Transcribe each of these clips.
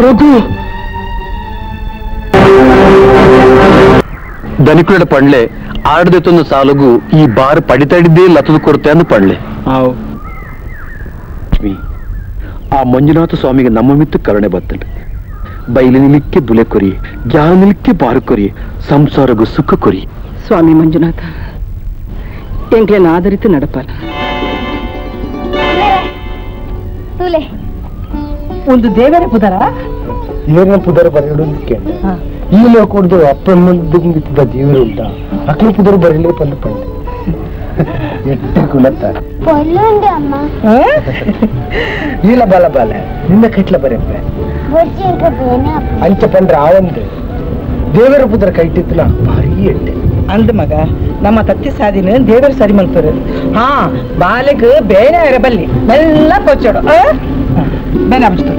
రఘు ಧನಿಕುಳ ಪಡ್ಲೆ ಆಡದೆತ್ತೊಂದು ಸಾಲುಗು ಈ ಬಾರ್ ಪಡಿತಾಡಿದ್ದೇ ಲತದ ಕೊರತೆ ಅಂದು ಪಡ್ಲೆ ಆ ಮಂಜುನಾಥ ಸ್ವಾಮಿಗೆ ನಮ್ಮ ಮಿತ್ತು ಕರುಣೆ ಬತ್ತಲು ಬೈಲು ನಿಲಿಕ್ಕೆ ಬುಲೆ ಕೊರಿ ಜಾಲ ನಿಲಿಕ್ಕೆ ಬಾರು ಕೊರಿ ಸಂಸಾರಗೂ ಸುಖ ಕೊರಿ ಸ್ವಾಮಿ ಮಂಜುನಾಥ ಎಂಕ್ಲೆನ ಆಧರಿತು ನಡಪಾಲ ಒಂದು ದೇವರ ಪುದರ ದೇವರ ಪುದರ ಬರೆಯೋದಕ್ಕೆ ಈ ನೋಡ್ಕೊಂಡು ಅಪ್ಪನಿದ್ದ ದೇವರು ಉಂಟ ಅಕ್ಕನ ಪುದರ ಬರೀಲೇ ಪಲ್ಲು ಪಂಡೆ ಎಟ್ಟ ಕುಲತ್ತ ಈಲ ಬಾಲ ಬಾಲ ನಿನ್ನ ಕಟ್ಲ ಬರಪ್ಪೆ ಅಂಚ ಪಂಡ್ರೆ ಆವಂದು ದೇವರ ಪುದರ ಕೈಟಿತ್ತಲ ಭಾರಿ ಎಟ್ಟೆ ಅಂದ ಮಗ ನಮ್ಮ ತತ್ತಿ ಸಾದಿನ ದೇವರ ಸರಿ ಮಂತರು ಹಾ ಬಾಲೆಗ್ ಬೇನೆ ಇರಬಲ್ಲಿ ಮೆಲ್ಲ ಕೊಚ್ಚೋಡು ಬೇನೆ ಅಭಿಸ್ತು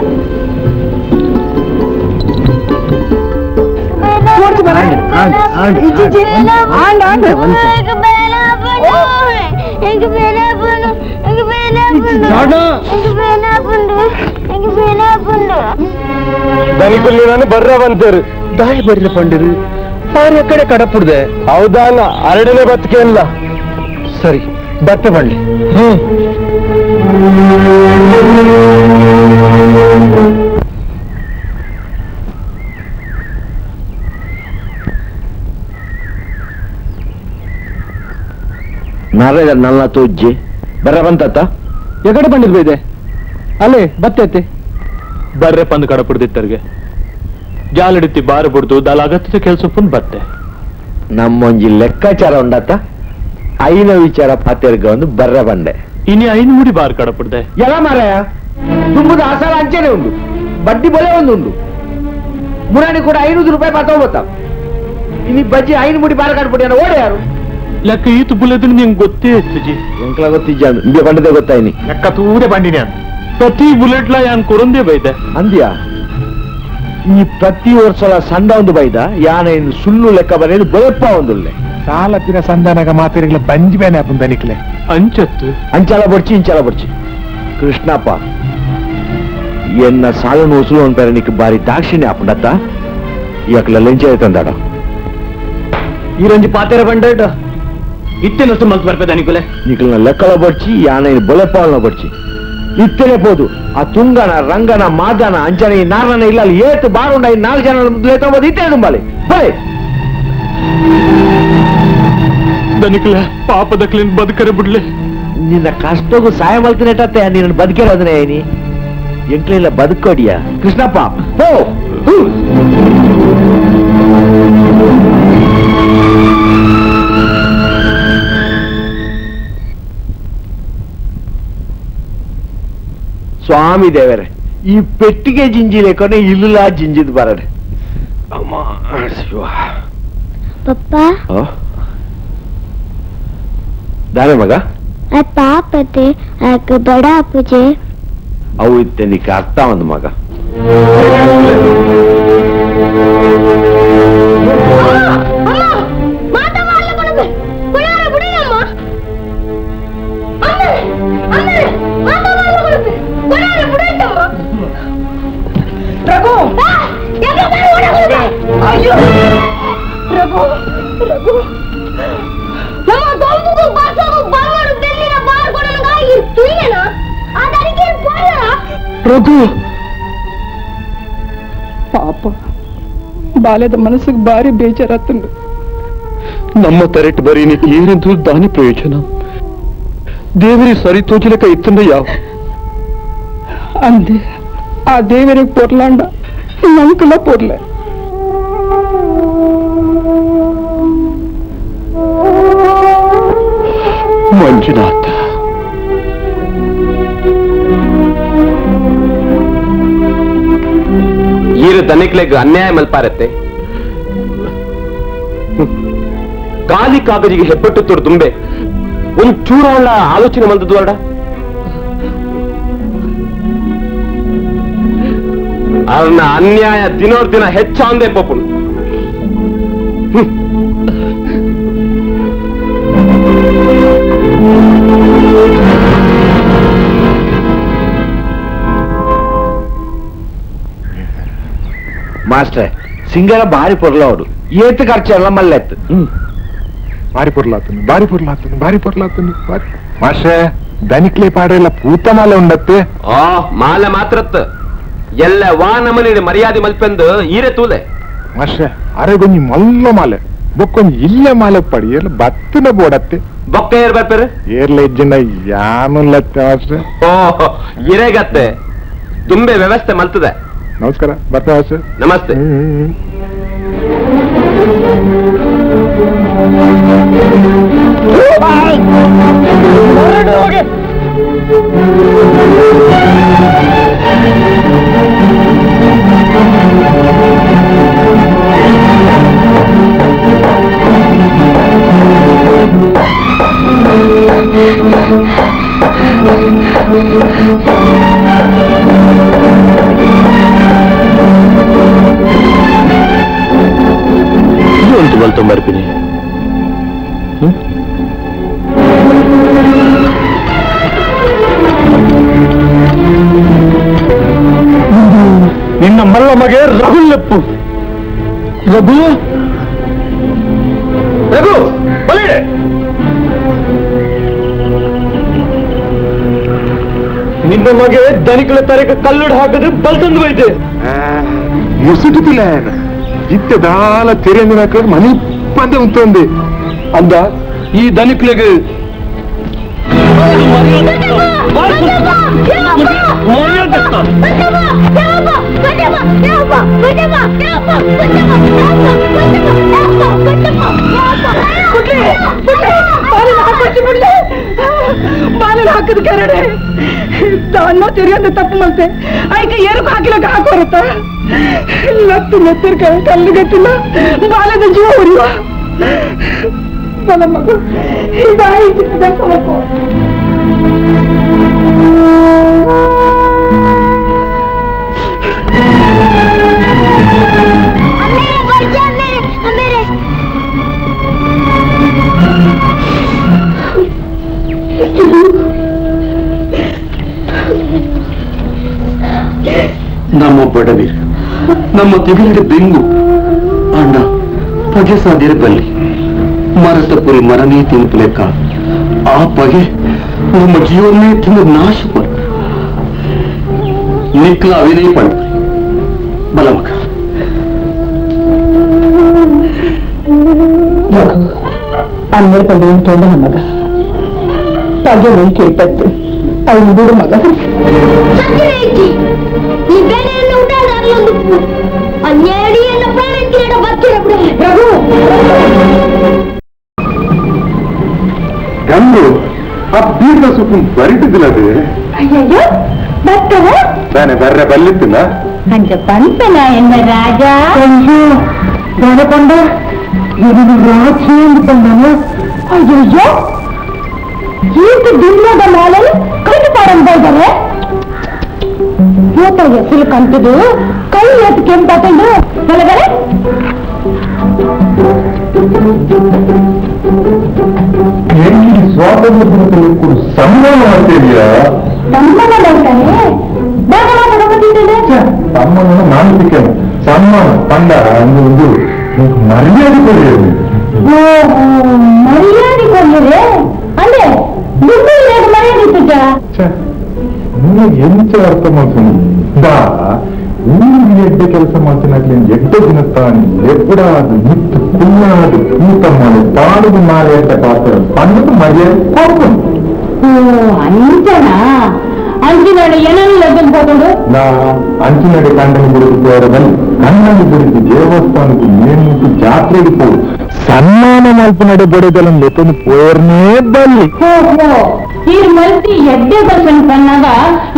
ಧನಿಕುಲ್ಲಿ ನಾನು ಬರ್ರವಂತರು ದಾಯಿ ಬರ್ರಿ ಪಂಡಿರು ಅವ್ರ ಕಡೆ ಕಡಪುಡ್ದೆ ಹೌದಾನ ಅರಡನೇ ಬತ್ತಿಗೆ ಅಲ್ಲ ಸರಿ ಬತ್ತೆ ಬಂಡಿ ನಾರಾಯಣ ನಲ್ಲ ತೋಜ್ಜಿ ಬರ್ರ ಬಂತತ್ತ ಎಗಡೆ ಬಂದಿದ್ ಇದೆ ಅಲ್ಲೇ ಬತ್ತೈತೆ ಬರ್ರೆ ಪಂದು ಕಡಪುಡ್ದಿತ್ತರ್ಗೆ ಜಾಲಡಿತ್ತಿ ಬಾರು ಬಿಡ್ದು ದಲ ಅಗತ್ಯದ ಕೆಲಸ ಪುನ್ ಬತ್ತೆ ನಮ್ಮೊಂಜಿ ಲೆಕ್ಕಾಚಾರ ಉಂಡತ್ತ ಐನ ವಿಚಾರ ಪಾತೆರ್ಗ ಒಂದು ಬರ್ರ ಬಂಡೆ ಇನಿ ಐನು ಮುಡಿ ಬಾರ್ ಕಡಪುಡ್ದೆ ಎಲ್ಲ ಮಾರಾಯ ತುಂಬುದು ಆಸಾಲ ಅಂಚೆನೆ ಉಂಡು ಬಡ್ಡಿ ಬಲೆ ಒಂದು ಉಂಡು ಮುರಾಣಿ ಕೂಡ 500 ರೂಪಾಯಿ ಪಾತ ಇನಿ ಬಜ್ಜಿ ಐನು ಮುಡಿ ಬಾರ ಕಡಪುಡಿ ಓಡೆ ಯಾರು ಲೆಕ್ಕ ಈತು ಬುಲೆದು ನಿಂಗೆ ಗೊತ್ತೇ ಇತ್ತು ಎಂಕ್ಲ ಗೊತ್ತಿಜ್ಜ ನಿಂಗೆ ಬಂಡದೆ ಗೊತ್ತಾಯ್ನಿ ಲೆಕ್ಕ ತೂರೆ ಬಂಡಿನಿ ಪ್ರತಿ ಬುಲೆಟ್ಲ ಯಾನ್ ಕೊರಂದೇ ಬೈದೆ ಅಂದ್ಯಾ ಈ ಪ್ರತಿ ವರ್ಷಲ ಸಂಡ ಒಂದು ಬೈದ ಯಾನ ಇನ್ನು ಸುಳ್ಳು ಲೆಕ್ಕ ಬರೆಯೋದು ಬೊಳಪ್ಪ ಒಂದುಳ್ಳೆ ಸಾಲತ್ತಿನ ಸಂಧಾನಗ ಮಾತಿರಿಗಳ ಬಂಜಿ ಬೇನೆ ಅಪ್ಪನ ಧನಿಕ್ಲೆ ಅಂಚತ್ತು ಅಂಚಾಲ ಬಡ್ಚಿ ಇಂಚಾಲ ಬಡ್ಚಿ ಕೃಷ್ಣಪ್ಪ ಎನ್ನ ಸಾಲನು ಉಸುಲು ಅಂತಾರೆ ನಿಕ್ ಬಾರಿ ದಾಕ್ಷಿಣ್ಯ ಅಪ್ಪನತ್ತ ಯಾಕಲ ಲೆಂಚೆ ತಂದಾಡ ಈ ರಂಜಿ ಪಾತೆರ ಬಂಡ ಇತ್ತೇನಷ್ಟು ಮಲ್ತು ಬರ್ಪೆ ಧನಿಕುಲೆ ನಿಕ್ಲನ ಲೆಕ್ಕಲ ಬಡ್ಚಿ ಯಾನ ಇನ್ನು ಬೊಳಪ್ಪ ಬಡ್ಚಿ ಇತ್ತೇನೆ ಪೋದು ಆ ತುಂಗನ ರಂಗನ ಮಾದನ ಅಂಚನೆ ನಾರನ ಇಲ್ಲ ಅಲ್ಲಿ ಏತು ಬಾರುಂಡ 4 ಜನ ಲೇತಂಬೋದು ಇತ್ತೇ ತುಂಬಾಲಿ ಬರೇ ಧನಿಕಲೆ ಪಾಪದ ಕ್ಲೀನ್ ಬದುಕರೆ ಬಿಡ್ಲೆ ನಿನ್ನ ಕಷ್ಟಗೂ ಸಹಾಯ ಮಲ್ತಿನಟ್ಟತ್ತೆ ನೀನು ಬದುಕಿರೋದನ್ನೇ ಏನಿ ಎಂಕ್ಲಿಲ್ಲ ಬದುಕೋಡಿಯ ಕೃಷ್ಣಪ್ಪ ಹೋ ಸ್ವಾಮಿ ದೇವರೇ ಈ ಪೆಟ್ಟಿಗೆ ಜಿಂಜಿ ಲೇಕೊನೆ ಇಲ್ಲ ಜಿಂಜಿದ್ ಬರಡೆ ಅಮ್ಮ ಶಿವ ಪಪ್ಪ ದಾನೆ ಮಗ ಪಾಪತೆ ಬಡ ಪೂಜೆ ಅವು ಇತ್ತೆ ನಿಕ್ಕೆ ಅರ್ಥ ಒಂದು ಮಗ ರಘು ಪಾಪ ಬಾಲ್ಯದ ಮನಸ್ಸಿಗೆ ಬಾರಿ ಬೇಜಾರಾತಂಡು ನಮ್ಮ ತರೆಟ್ ಬರೀ ನಿಕ್ಕೆ ಏನೆಂದು ದಾನಿ ಪ್ರಯೋಜನ ದೇವರಿ ಸರಿ ತೋಚಲಕ ಇತ್ತಂದ ಯಾವ ಅಂದೆ ಆ ದೇವರಿಗೆ ಪೊರ್ಲಾಂಡ ನಂಕಲ ಪೊರ್ಲೆ ಮಂಜುನಾಥ ಈರ ಧನಿಕ್ಲೆಗ್ ಅನ್ಯಾಯ ಮಲ್ಪಾರತ್ತೆ ಕಾಲಿ ಕಾಗಜಿಗೆ ಹೆಬ್ಬಟ್ಟು ತೊಡು ತುಂಬೆ ಒಂಚೂರ ಆಲೋಚನೆ ಬಂದದ್ದು ಅಡ ಅವನ ಅನ್ಯಾಯ ದಿನೋರ್ ದಿನ ಹೆಚ್ಚಾಂದೆ ಪಪ್ಪುನು ಮಾಸ್ಟ್ರೆ ಸಿಂಗರ ಬಾರಿ ಪೊರ್ಲವಡು ಏತ್ ಖರ್ಚೆಲ್ಲ ಮಲ್ಲೆತ್ತು ಭಾರಿ ಪೊರ್ಲಾತನು ಭಾರಿ ಪೊರ್ಲಾತನು ಮಾಸ್ಟ್ರೆ ದನಿಕ್ಲೆ ಪಾಡೆಲ್ಲ ಪೂತ ಮಾಲೆ ಉಂಡತ್ತೆ ಆ ಮಾಲೆ ಮಾತ್ರತ್ ಎಲ್ಲ ವಾ ನಮನಿ ಮರ್ಯಾದೆ ಮಲ್ಪೆಂದು ಈರೆ ತೂಲೆ ಮಾಸ್ಟ್ರೆ ಅರೆಗೊಂಜಿ ಮಲ್ಲ ಮಾಲೆ ಬೊಕ್ಕೊಂಜಿ ಇಲ್ಲೇ ಮಾಲೆ ಪಡಿ ಎಲ್ಲ ಬತ್ತನ ಬೋಡತ್ತೆ ಬೊಕ್ಕ ಏರ್ ಬರ್ಪೇರು ಏರ್ಲ ಇಜ್ಜನ ಯಾನುಲ್ಲತ್ತೆ ಮಾಸ್ಟ್ರೆ ಓ ಇರೆಗತ್ತೆ ತುಂಬೆ ವ್ಯವಸ್ಥೆ ಮಲ್ತದೆ ನಮಸ್ಕಾರ ಬರ್ತಾ ಮಾಸ್ಟ್ರೆ ನಮಸ್ತೆ ಇದು ಬಲ್ತು ಬರ್ತೀನಿ ನಿನ್ನ ಮಲ್ಲ ಮಗೆ ರಘುಲ್ಲೆಪ್ಪು ರಘು ರಘು ಬಲಿ ನಿನ್ನ ಮಗೆ ದನಿಕಳ ತರಕ ಕಲ್ಲುಡು ಹಾಕಿದ್ರೆ ಬಲ್ತಂದು ಬೈತೆ ಮುಸುಟಿಲ್ಲ ಇತ್ತೆ ದಾಲ ತೆರೆಂದಿನ ಮನೆ ಪಂದೆ ಉಂಟೊಂದು ಅಂದ ಈ ದನಿಕ್ಲೆಗೆ ಬಾಲೆಲ್ಲ ಹಾಕದ ಕೆರಡೆ ಅನ್ನ ತಿರಿಯಂದು ತಪ್ಪು ಮತ್ತೆ ಆಯ್ಕ ಏರಕ್ಕೆ ಹಾಕಿಲಕ್ಕ ಹಾಕೋರತ್ತ ಲತ್ತು ನೆತ್ತಿರ್ಕ ಕಲ್ಲಿಗತ್ತಿಲ್ಲ ಬಾಲದ ಜೀವ ಉರಿಯುವ ನನ್ನ ಮಗು ಇದಾಯಿತು ನಮ್ಮ ಬಡವೀರ್ ನಮ್ಮ ತಿಗಲಿಗೆ ಬೆಂಗು ಅಣ್ಣ ಪಗೆ ಸಾಧಿರ ಬಲ್ಲಿ ಮರತ ಪುರಿ ಮರನೇ ತಿನ್ಪು ಲೆಕ್ಕ ಆ ಪಗೆ ನಮ್ಮ ಜೀವನೇ ತಿಂದು ನಾಶ ಪಡ ನಿಕ್ಲ ಅವಿನಯ ಪಡ ಬಲ ಮಗ ಅನ್ನೇ ಪಡೆ ಉಂಟು ಮಗ ಪಗೆ ನೀ ಕೇಳ್ಪತ್ತು ಅವನು ಬಿಡು ಮಗ ಗಂಡು ಆ ಬೀರ್ನ ಸುಪ್ಪು ಬರಿಟಿದ್ದಿಲ್ಲ ಅದು ಅಯ್ಯಯ್ಯೋ ಬರ್ತಾವ ತಾನೆ ಬರ್ರೆ ಬಲ್ಲಿತ್ತಿಲ್ಲ ಅಂಚ ಪಂಪನ ಎಂದ ರಾಜ ಗಣಕೊಂಡ ರಾಜಿ ಅಂದ್ಕೊಂಡನು ಅಯ್ಯಯ್ಯೋ ಈತ ದುರ್ಮದ ಮಾಲಲ್ಲಿ ಕೈದು ಪಾರಂಬೋದರೆ ಮೂತ ಹೆಸರು ಕಂತಿದು ಕೈ ಎತ್ತು ಕೆಂಪಾಕೊಂಡು ಹೊಲಗಡೆ ಸ್ವಾತಂತ್ರ್ಯ ಕೊಡು ಸನ್ಮಾನ ಮಾಡ್ತಿದೀಯಾ ಸನ್ಮಾನ ಮಾಡ್ತಾನೆ ಬೇಗ ಮಾತಾಡೋದಿದ್ದೇನೆ ಸನ್ಮಾನ ಮಾಡ್ಲಿಕ್ಕೆ ಸನ್ಮಾನ ಪಂಡ ಒಂದು ಮರ್ಯಾದೆ ಕೊಡಿಯೋದು ಮರ್ಯಾದೆ ಕೊಡ್ಲಿದೆ ಅಂದ್ರೆ ದುಡ್ಡು ಮರ್ಯಾದೆ ಇತ್ತು ನಿಮಗೆ ಎಂತ ಅರ್ಥ ಮಾಡ್ತೀನಿ ಊರಿಗೆ ಎಡ್ಡೆ ಕೆಲಸ ಮಾಡ್ತೀನಿ ಎಡ್ಡೆ ದಿನ ತಾನು ಎಬ್ಬಡಾದು ನಿತ್ತು ಕುಳ್ಳಾದು ಊಟ ಮಾಡಿ ಪಾಡುದು ಮಾಲೆ ಅಂತ ಪಾತ್ರ ಪಂಡದು ಮರ್ಯಾದೆ ಕೊಡ್ತೀನಿ ಅಂಚನ ಅಂಚಿನಾಡು ಏನೇನು ಹೋಗೋದು ನಾ ಅಂಚಿನಡೆ ಕಂಡನಿ ಗುಡಿಗೆ ಹೋರದಲ್ಲಿ ಕಣ್ಣನಿ ಗುಡಿಗೆ ದೇವಸ್ಥಾನಕ್ಕೆ ನೇಮಿಟ್ಟು ಜಾತ್ರೆಗೆ ಹೋಗಿ ಸನ್ಮಾನ ಮಲ್ಪನಡೆ ಬಡದಲ್ಲ ಲೆತನು ಪೋರ್ನೇ ಬಲ್ಲಿ ಈ ಮಲ್ತಿ ಎಡ್ಡೆ ದರ್ಶನ ಕಣ್ಣಾಗ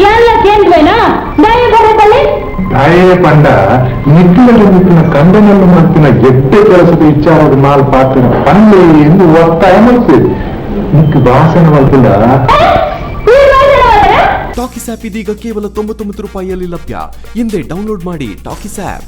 ಎಲ್ಲ ಕೇಂದ್ರೇನಾ ದಯ ಬರೋದಲ್ಲಿ ದಯೇ ಪಂಡ ನಿಟ್ಟಿನ ಕಂಡನಲ್ಲ ಮಾಡ್ತಿನ ಎಡ್ಡೆ ಕೆಲಸದ ವಿಚಾರದ ಮಾಲ್ ಪಾತ್ರ ಪಂಡೆ ಎಂದು ಒತ್ತಾಯ ಮಾಡ್ತೀವಿ ನಿಕ್ಕೆ ಭಾಷಣ ಮಲ್ತಿಲ್ಲ ಟಾಕಿಸ್ ಆಪ್ ಇದೀಗ ಕೇವಲ 99 ರೂಪಾಯಿಯಲ್ಲಿ ಲಭ್ಯ. ಹಿಂದೆ ಡೌನ್ಲೋಡ್ ಮಾಡಿ ಟಾಕಿಸ್ ಆಪ್.